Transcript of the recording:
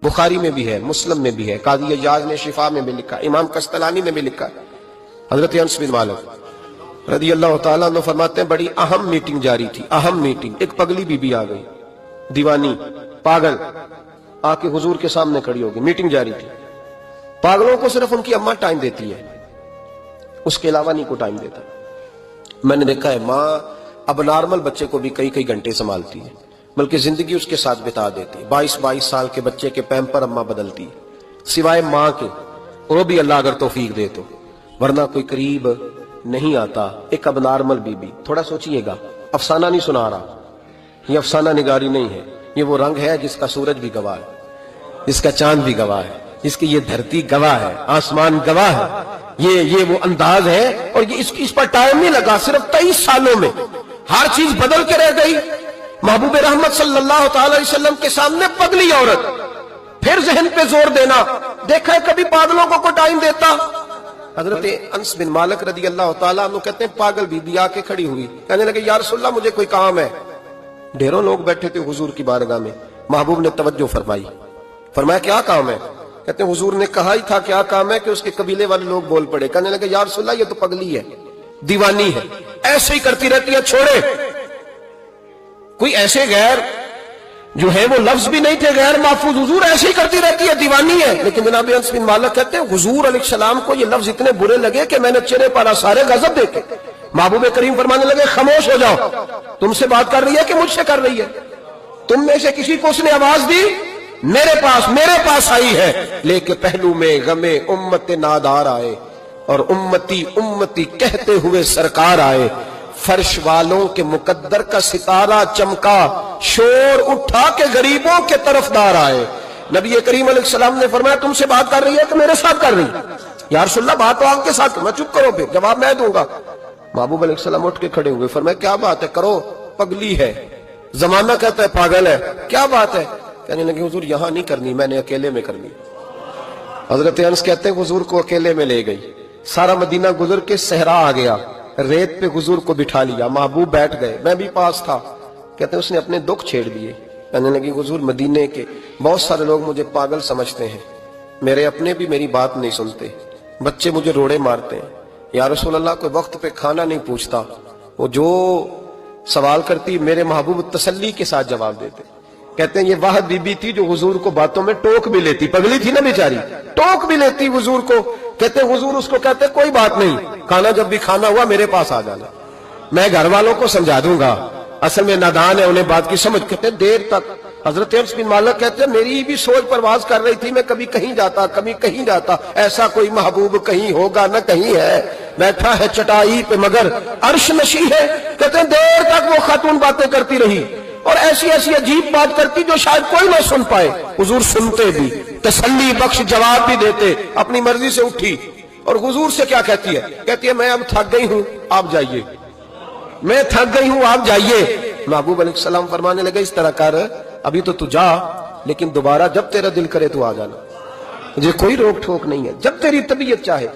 بخاری میں بھی ہے، مسلم میں بھی ہے، قاضی اجاز نے شفا میں بھی لکھا، امام قسطلانی نے بھی لکھا۔ حضرت انس بن مالک رضی اللہ تعالیٰ عنہ فرماتے ہیں بڑی اہم میٹنگ جاری تھی، اہم میٹنگ۔ ایک پگلی بی بی آ گئی، دیوانی، پاگل، آ کے حضور کے سامنے کھڑی ہوگی، میٹنگ جاری تھی۔ پاگلوں کو صرف ان کی اماں ٹائم دیتی ہے، اس کے علاوہ نہیں کو ٹائم دیتا۔ میں نے دیکھا ہے ماں اب نارمل بچے کو بھی کئی گھنٹے سنبھالتی ہے، بلکہ زندگی اس کے ساتھ بتا دیتی ہے۔ 22 سال کے بچے کے پیمپر اماں بدلتی ہے، سوائے ماں کے، وہ بھی اللہ اگر توفیق دے تو، ورنہ کوئی قریب نہیں آتا۔ ایک اب نارمل بی بی، تھوڑا سوچئے گا، افسانہ نہیں سنا رہا، یہ افسانہ نگاری نہیں ہے، یہ وہ رنگ ہے جس کا سورج بھی گواہ ہے، جس کا چاند بھی گواہ ہے، جس کی یہ دھرتی گواہ ہے، آسمان گواہ ہے، یہ وہ انداز ہے۔ اور یہ اس پر ٹائم نہیں لگا، صرف 23 سالوں میں ہر چیز بدل کے رہ گئی۔ محبوب رحمت صلی اللہ تعالی علیہ وسلم کے سامنے پگلی عورت، پھر ذہن پہ زور دینا۔ دیکھا ہے کبھی پاگلوں کو ٹائم دیتا؟ حضرت انس بن مالک رضی اللہ تعالیٰ عنہ کہتے ہیں پاگل بی بی آ کے کھڑی ہوئی، کہنے لگے یا رسول اللہ مجھے کوئی کام ہے۔ ڈھیروں لوگ بیٹھے تھے حضور کی بارگاہ میں، محبوب نے توجہ فرمائی، فرمایا کیا کام ہے؟ کہتے ہیں حضور نے کہا ہی تھا کیا کام ہے کہ اس کے قبیلے والے لوگ بول پڑے، کہنے لگے یا رسول اللہ یہ تو پگلی ہے، دیوانی ہے، ایسے ہی کرتی رہتی ہے، چھوڑے۔ کوئی ایسے غیر جو ہے وہ لفظ بھی نہیں تھے غیر محفوظ، حضور ایسے ہی کرتی رہتی ہے، دیوانی ہے۔ لیکن جناب انس بن مالک کہتے ہیں حضور علیہ السلام کو یہ لفظ اتنے برے لگے کہ میں نے چہرے پر آثار غضب دیکھے۔ محبوب کریم فرمانے لگے خاموش ہو جاؤ، تم سے بات کر رہی ہے کہ مجھ سے کر رہی ہے؟ تم میں سے کسی کو اس نے آواز دی؟ میرے پاس آئی ہے، لے کے پہلو میں غم امت نادار آئے، اور امتی کہتے ہوئے سرکار آئے۔ فرش والوں کے مقدر کا ستارہ چمکا، شور اٹھا کے غریبوں کے طرفدار آئے۔ نبی کریم علیہ السلام نے فرمایا تم سے بات کر رہی ہے کہ میرے ساتھ کر رہی ہے؟ یا رسول اللہ بات تو آپ کے ساتھ، میں چپ کرو، پھر جواب میں دوں گا۔ محبوب علیہ السلام اٹھ کے کھڑے ہوئے، فرمایا کیا بات ہے؟ کرو، پگلی ہے، زمانہ کہتا ہے پاگل ہے، کیا بات ہے؟ کہنے لگے حضور یہاں نہیں کرنی، میں نے اکیلے میں کرنی۔ حضرت انس کہتے ہیں حضور کو اکیلے میں لے گئی، سارا مدینہ گزر کے صحرا آ گیا، ریت پہ حضور کو بٹھا لیا، محبوب بیٹھ گئے، میں بھی پاس تھا۔ کہتے ہیں اس نے اپنے دکھ چھیڑ دیے، کہنے لگی حضور مدینے کے بہت سارے لوگ مجھے پاگل سمجھتے ہیں، میرے اپنے بھی میری بات نہیں سنتے، بچے مجھے روڑے مارتے ہیں، یا رسول اللہ کوئی وقت پہ کھانا نہیں پوچھتا، وہ جو سوال کرتی میرے محبوب تسلی کے ساتھ جواب دیتے۔ کہتے ہیں یہ واحد بی بی تھی جو حضور کو باتوں میں ٹوک بھی لیتی، پگلی تھی نا بیچاری، ٹوک بھی لیتی حضور کو۔ کہتے ہیں حضور اس کو کہتے کوئی بات نہیں، کھانا جب بھی کھانا ہوا میرے پاس آ جانا، میں گھر والوں کو سمجھا دوں گا، اصل میں نادان ہے، انہیں بات کی سمجھ۔ کہتے ہیں دیر تک حضرت انس بن مالک کہتے ہیں میری بھی سوچ پرواز کر رہی تھی، میں کبھی کہیں جاتا کبھی کہیں جاتا، ایسا کوئی محبوب کہیں ہوگا نہ کہیں ہے، بیٹھا ہے چٹائی پہ مگر عرش نشی ہے۔ کہتے ہیں دیر تک وہ خاتون باتیں کرتی رہی، اور ایسی عجیب بات کرتی جو شاید کوئی نہ سن پائے، حضور سنتے بھی، تسلی بخش جواب بھی دیتے۔ اپنی مرضی سے اٹھی اور حضور سے کیا کہتی ہے؟ کہتی ہے میں اب تھک گئی ہوں، آپ جائیے، میں تھک گئی ہوں، آپ جائیے۔ محبوب علیہ السلام فرمانے لگے اس طرح کر، ابھی تو جا، لیکن دوبارہ جب تیرا دل کرے تو آ جانا، مجھے کوئی روک ٹھوک نہیں ہے، جب تیری طبیعت چاہے۔